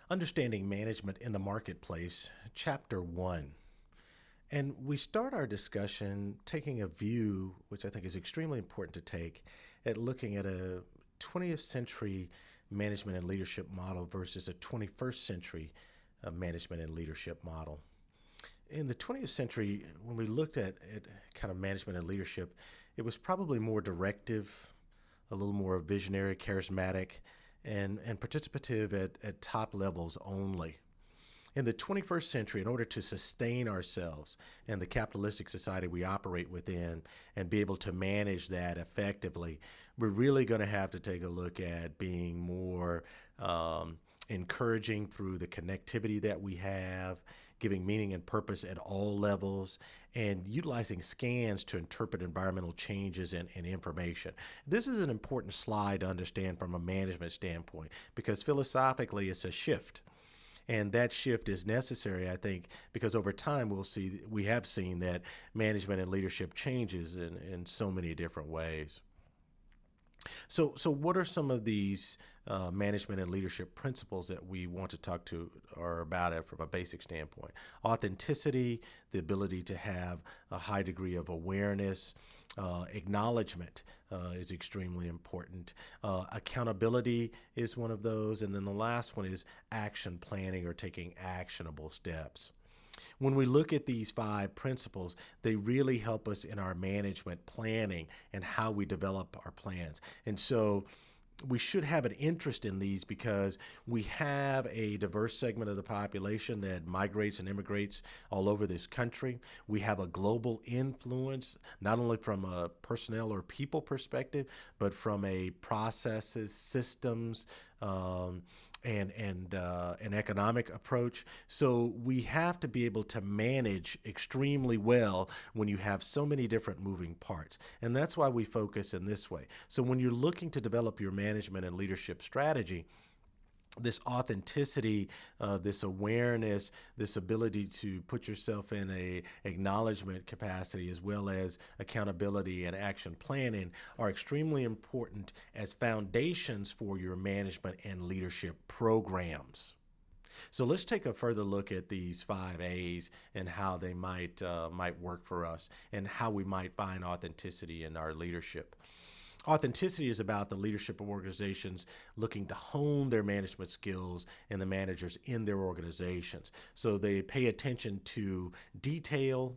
Understanding Management in the Marketplace, Chapter 1. And we start our discussion taking a view, which I think is extremely important to take, at looking at a 20th century management and leadership model versus a 21st century management and leadership model. In the 20th century, when we looked at kind of management and leadership, it was probably more directive, a little more visionary, charismatic, and participative at top levels only. In the 21st century, in order to sustain ourselves in the capitalistic society we operate within and be able to manage that effectively, we're really going to have to take a look at being more encouraging through the connectivity that we have, giving meaning and purpose at all levels, and utilizing scans to interpret environmental changes and information. This is an important slide to understand from a management standpoint because philosophically it's a shift. And that shift is necessary, I think, because over time we have seen that management and leadership changes in so many different ways. So what are some of these management and leadership principles that we want to talk to or about it from a basic standpoint? Authenticity, the ability to have a high degree of awareness, acknowledgement is extremely important. Accountability is one of those. And then the last one is action planning or taking actionable steps. When we look at these five principles, they really help us in our management planning and how we develop our plans. And so we should have an interest in these because we have a diverse segment of the population that migrates and immigrates all over this country. We have a global influence, not only from a personnel or people perspective, but from a processes, systems, and an economic approach. So we have to be able to manage extremely well when you have so many different moving parts. And that's why we focus in this way. So when you're looking to develop your management and leadership strategy, this authenticity, this awareness, this ability to put yourself in a acknowledgement capacity as well as accountability and action planning are extremely important as foundations for your management and leadership programs. So let's take a further look at these 5 A's and how they might work for us and how we might find authenticity in our leadership. Authenticity is about the leadership of organizations looking to hone their management skills and the managers in their organizations. So they pay attention to detail,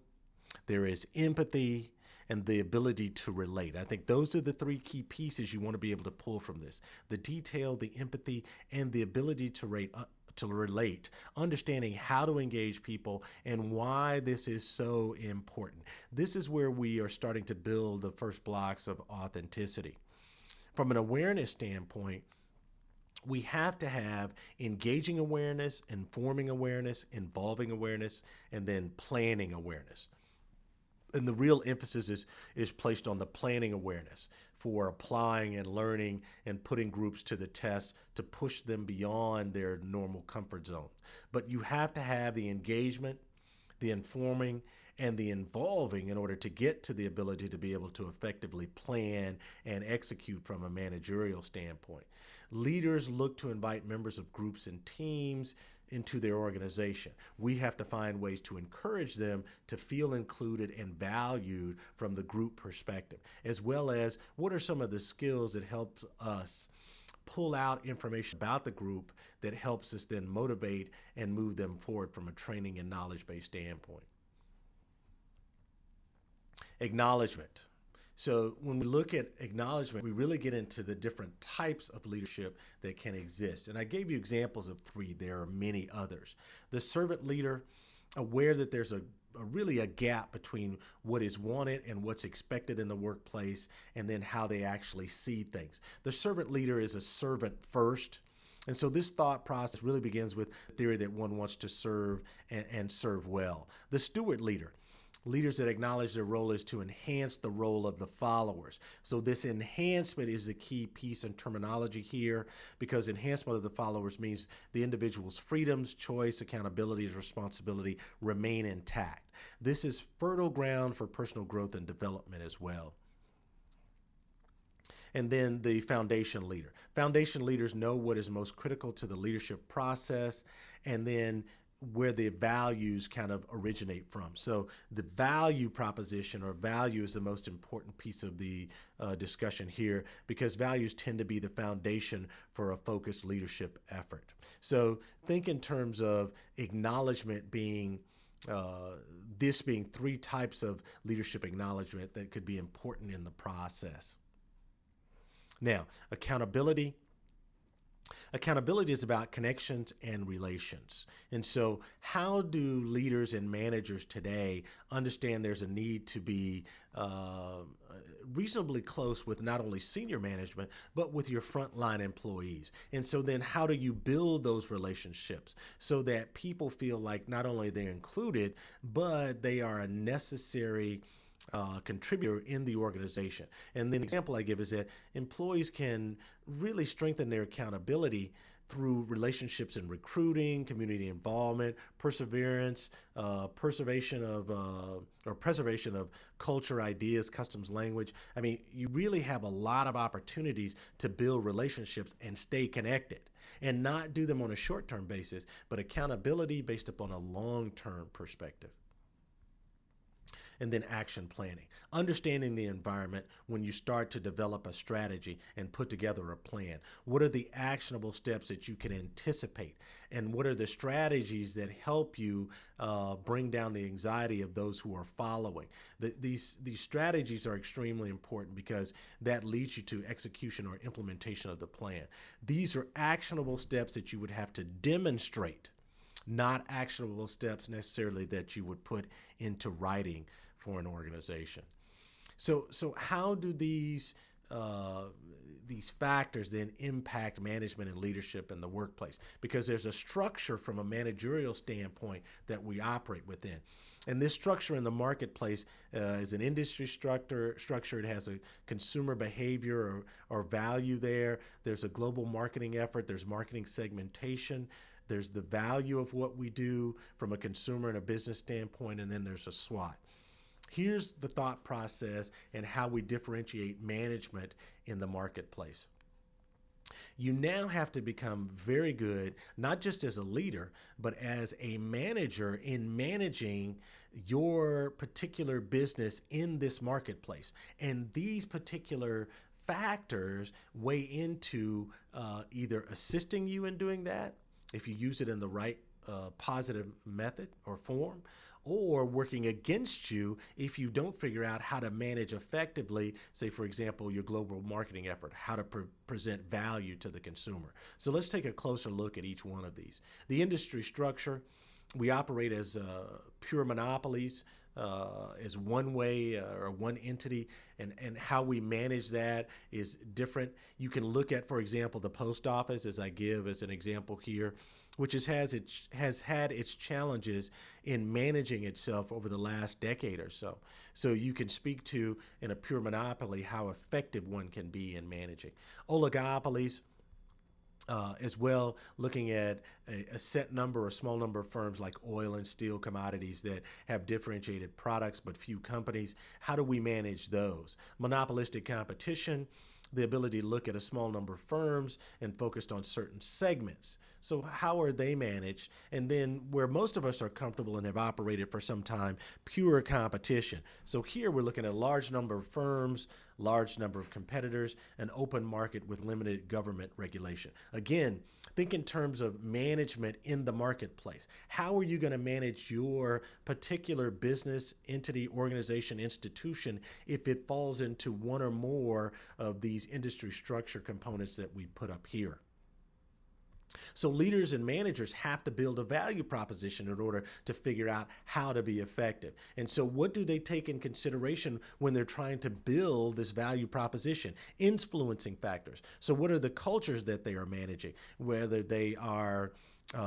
there is empathy, and the ability to relate. I think those are the three key pieces you want to be able to pull from this: the detail, the empathy, and the ability to relate, understanding how to engage people and why this is so important. This is where we are starting to build the first blocks of authenticity. From an awareness standpoint, we have to have engaging awareness, informing awareness, involving awareness, and then planning awareness. And the real emphasis is placed on the planning awareness for applying and learning and putting groups to the test to push them beyond their normal comfort zone. But you have to have the engagement, the informing, and the involving in order to get to the ability to be able to effectively plan and execute from a managerial standpoint. Leaders look to invite members of groups and teams into their organization. We have to find ways to encourage them to feel included and valued from the group perspective, as well as what are some of the skills that helps us pull out information about the group that helps us then motivate and move them forward from a training and knowledge-based standpoint. Acknowledgement. So when we look at acknowledgement, we really get into the different types of leadership that can exist. And I gave you examples of 3. There are many others. The servant leader, aware that there's really a gap between what is wanted and what's expected in the workplace, and then how they actually see things. The servant leader is a servant first. And so this thought process really begins with the theory that one wants to serve and serve well. The steward leader. Leaders that acknowledge their role is to enhance the role of the followers. So this enhancement is the key piece in terminology here, because enhancement of the followers means the individual's freedoms, choice, accountability, responsibility remain intact. This is fertile ground for personal growth and development as well. And then the foundation leader. Foundation leaders know what is most critical to the leadership process, and then where the values kind of originate from. So the value proposition or value is the most important piece of the discussion here, because values tend to be the foundation for a focused leadership effort. So think in terms of acknowledgement being uh, this being three types of leadership acknowledgement that could be important in the process. Now, accountability. Accountability is about connections and relations. And so, how do leaders and managers today understand there's a need to be reasonably close with not only senior management, but with your frontline employees? And so, then how do you build those relationships so that people feel like not only they're included, but they are a necessary contributor in the organization? And then, the example I give is that employees can really strengthen their accountability through relationships in recruiting, community involvement, perseverance, preservation of culture, ideas, customs, language. I mean, you really have a lot of opportunities to build relationships and stay connected, and not do them on a short-term basis, but accountability based upon a long-term perspective. And then action planning, understanding the environment when you start to develop a strategy and put together a plan. What are the actionable steps that you can anticipate, and what are the strategies that help you bring down the anxiety of those who are following? These strategies are extremely important, because that leads you to execution or implementation of the plan. These are actionable steps that you would have to demonstrate, not actionable steps necessarily that you would put into writing for an organization. So how do these factors then impact management and leadership in the workplace? Because there's a structure from a managerial standpoint that we operate within. And this structure in the marketplace is an industry structure. It has a consumer behavior or value there. There's a global marketing effort. There's marketing segmentation. There's the value of what we do from a consumer and a business standpoint, and then there's a SWOT. Here's the thought process and how we differentiate management in the marketplace. You now have to become very good, not just as a leader, but as a manager in managing your particular business in this marketplace. And these particular factors weigh into either assisting you in doing that, if you use it in the right positive method or form, or working against you if you don't figure out how to manage effectively, say, for example, your global marketing effort, how to present value to the consumer. So let's take a closer look at each one of these. The industry structure, we operate as pure monopolies, as one way or one entity, and how we manage that is different. You can look at, for example, the post office, as I give as an example here, which has had its challenges in managing itself over the last decade or so. So you can speak to, in a pure monopoly, how effective one can be in managing. Oligopolies, as well, looking at a set number or small number of firms like oil and steel commodities that have differentiated products but few companies. How do we manage those? Monopolistic competition, the ability to look at a small number of firms and focused on certain segments. So how are they managed? And then where most of us are comfortable and have operated for some time, pure competition. So here we're looking at a large number of firms, large number of competitors, an open market with limited government regulation. Again, think in terms of management in the marketplace. How are you going to manage your particular business, entity, organization, institution if it falls into one or more of these industry structure components that we put up here? So leaders and managers have to build a value proposition in order to figure out how to be effective. And so what do they take in consideration when they're trying to build this value proposition? Influencing factors. So what are the cultures that they are managing, whether they are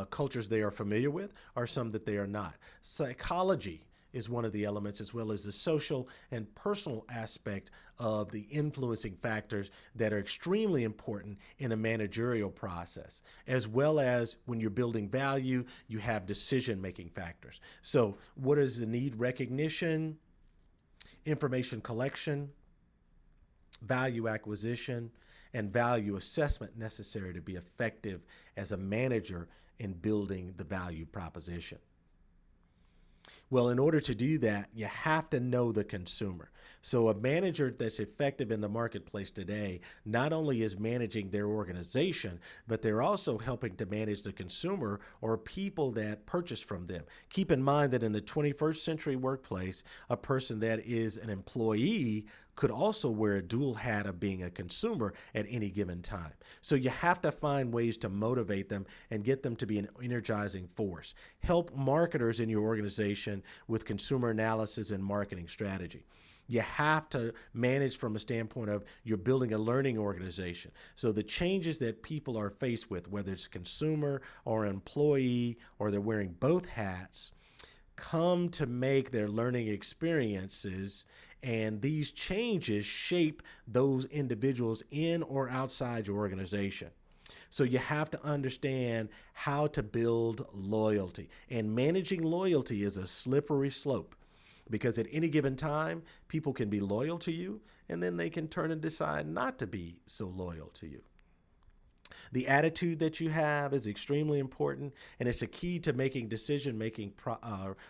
cultures they are familiar with or some that they are not? Psychology is one of the elements, as well as the social and personal aspect of the influencing factors that are extremely important in a managerial process. As well as when you're building value, you have decision-making factors. So what is the need? Recognition, information collection, value acquisition, and value assessment necessary to be effective as a manager in building the value proposition. Well, in order to do that, you have to know the consumer. So, a manager that's effective in the marketplace today not only is managing their organization, but they're also helping to manage the consumer or people that purchase from them. Keep in mind that in the 21st century workplace, a person that is an employee could also wear a dual hat of being a consumer at any given time. So you have to find ways to motivate them and get them to be an energizing force. Help marketers in your organization with consumer analysis and marketing strategy. You have to manage from a standpoint of you're building a learning organization. So the changes that people are faced with, whether it's a consumer or an employee or they're wearing both hats, come to make their learning experiences, and these changes shape those individuals in or outside your organization. So you have to understand how to build loyalty. And managing loyalty is a slippery slope because at any given time, people can be loyal to you and then they can turn and decide not to be so loyal to you. The attitude that you have is extremely important, and it's a key to making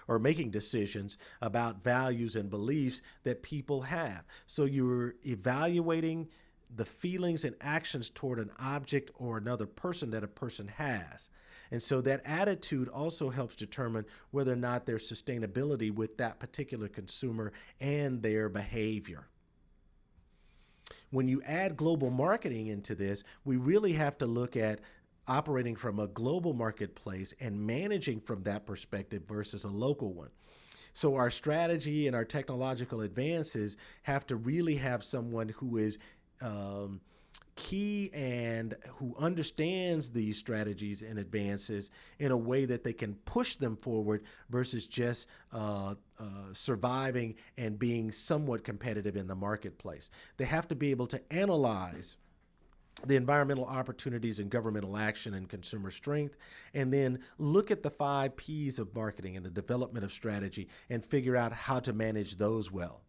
or making decisions about values and beliefs that people have. So you're evaluating the feelings and actions toward an object or another person that a person has. And so that attitude also helps determine whether or not there's sustainability with that particular consumer and their behavior. When you add global marketing into this, we really have to look at operating from a global marketplace and managing from that perspective versus a local one. So our strategy and our technological advances have to really have someone who is um, key and who understands these strategies and advances in a way that they can push them forward versus just surviving and being somewhat competitive in the marketplace. They have to be able to analyze the environmental opportunities and governmental action and consumer strength, and then look at the 5 P's of marketing and the development of strategy and figure out how to manage those well.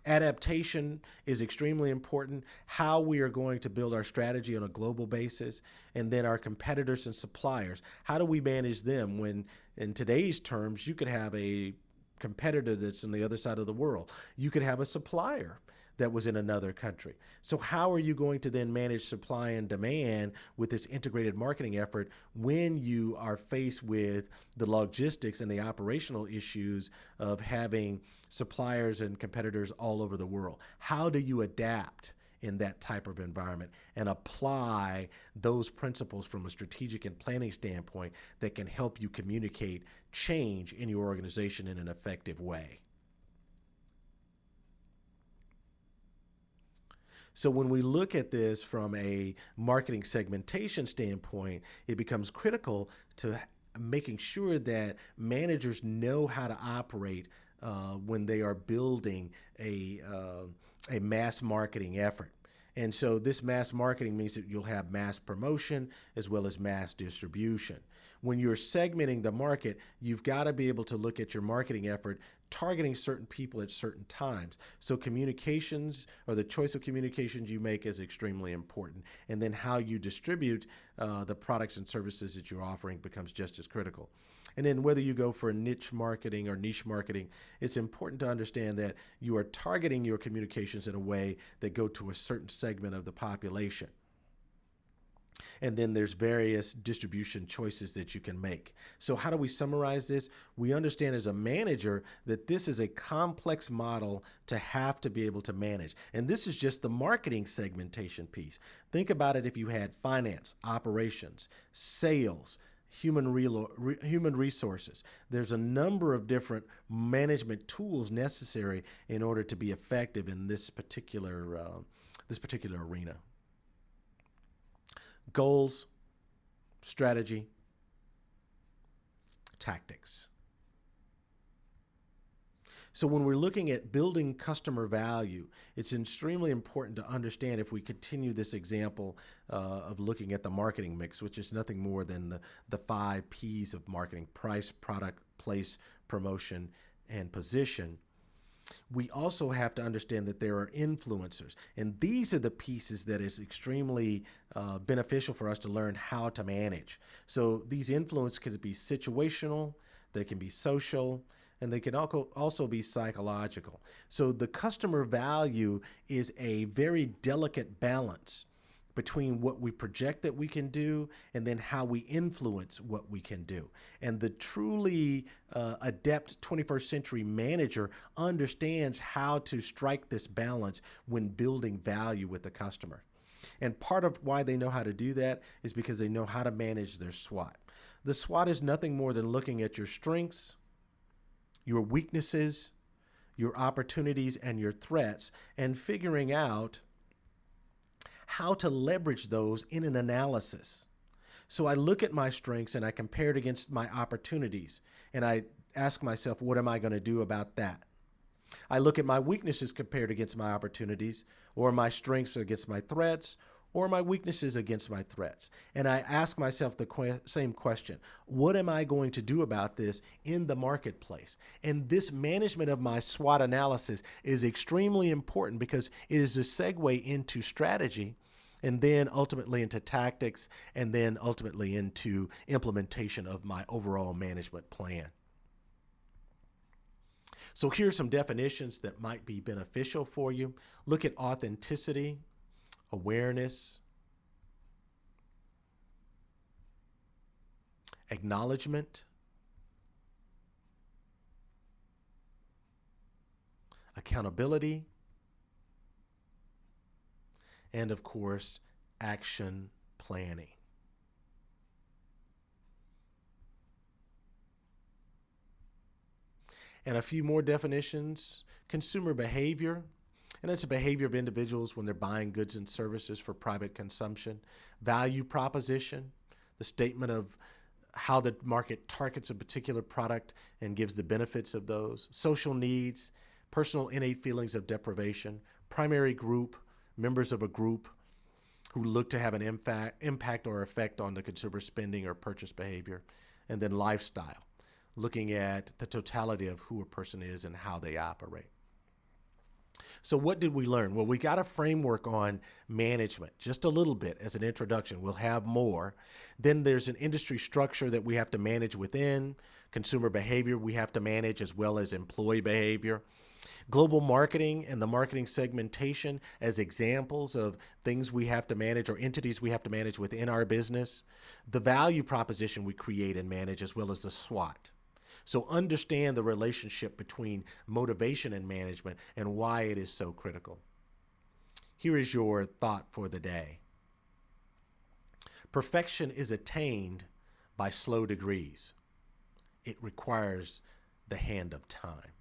Adaptation is extremely important, how we are going to build our strategy on a global basis, and then our competitors and suppliers. How do we manage them when, in today's terms, you could have a competitor that's on the other side of the world? You could have a supplier that was in another country. So how are you going to then manage supply and demand with this integrated marketing effort when you are faced with the logistics and the operational issues of having suppliers and competitors all over the world? How do you adapt in that type of environment and apply those principles from a strategic and planning standpoint that can help you communicate change in your organization in an effective way? So when we look at this from a marketing segmentation standpoint, it becomes critical to making sure that managers know how to operate when they are building a mass marketing effort. And so this mass marketing means that you'll have mass promotion as well as mass distribution. When you're segmenting the market, you've got to be able to look at your marketing effort targeting certain people at certain times. So communications or the choice of communications you make is extremely important. And then how you distribute the products and services that you're offering becomes just as critical. And then whether you go for niche marketing or niche marketing, it's important to understand that you are targeting your communications in a way that go to a certain segment of the population. And then there's various distribution choices that you can make. So how do we summarize this? We understand as a manager that this is a complex model to have to be able to manage. And this is just the marketing segmentation piece. Think about it if you had finance, operations, sales, human resources. There's a number of different management tools necessary in order to be effective in this particular arena. Goals, strategy, tactics. So when we're looking at building customer value, it's extremely important to understand, if we continue this example of looking at the marketing mix, which is nothing more than the 5 P's of marketing: price, product, place, promotion, and position. We also have to understand that there are influencers. And these are the pieces that is extremely beneficial for us to learn how to manage. So these influences could be situational, they can be social, and they can also be psychological. So the customer value is a very delicate balance between what we project that we can do and then how we influence what we can do. And the truly adept 21st century manager understands how to strike this balance when building value with the customer. And part of why they know how to do that is because they know how to manage their SWOT. The SWOT is nothing more than looking at your strengths, your weaknesses, your opportunities, and your threats, and figuring out how to leverage those in an analysis. So I look at my strengths and I compare it against my opportunities, and I ask myself, what am I going to do about that? I look at my weaknesses compared against my opportunities, or my strengths against my threats, or my weaknesses against my threats. And I ask myself the same question: what am I going to do about this in the marketplace? And this management of my SWOT analysis is extremely important because it is a segue into strategy, and then ultimately into tactics, and then ultimately into implementation of my overall management plan. So here's some definitions that might be beneficial for you. Look at authenticity, awareness, acknowledgement, accountability, and of course, action planning. And a few more definitions: consumer behavior, and that's a behavior of individuals when they're buying goods and services for private consumption. Value proposition, the statement of how the market targets a particular product and gives the benefits of those. Social needs, personal innate feelings of deprivation. Primary group, members of a group who look to have an impact or effect on the consumer spending or purchase behavior. And then lifestyle, looking at the totality of who a person is and how they operate. So what did we learn? Well, we got a framework on management, just a little bit as an introduction. We'll have more. Then there's an industry structure that we have to manage within, consumer behavior we have to manage, as well as employee behavior. Global marketing and the marketing segmentation as examples of things we have to manage or entities we have to manage within our business. The value proposition we create and manage, as well as the SWOT. So understand the relationship between motivation and management and why it is so critical. Here is your thought for the day. Perfection is attained by slow degrees. It requires the hand of time.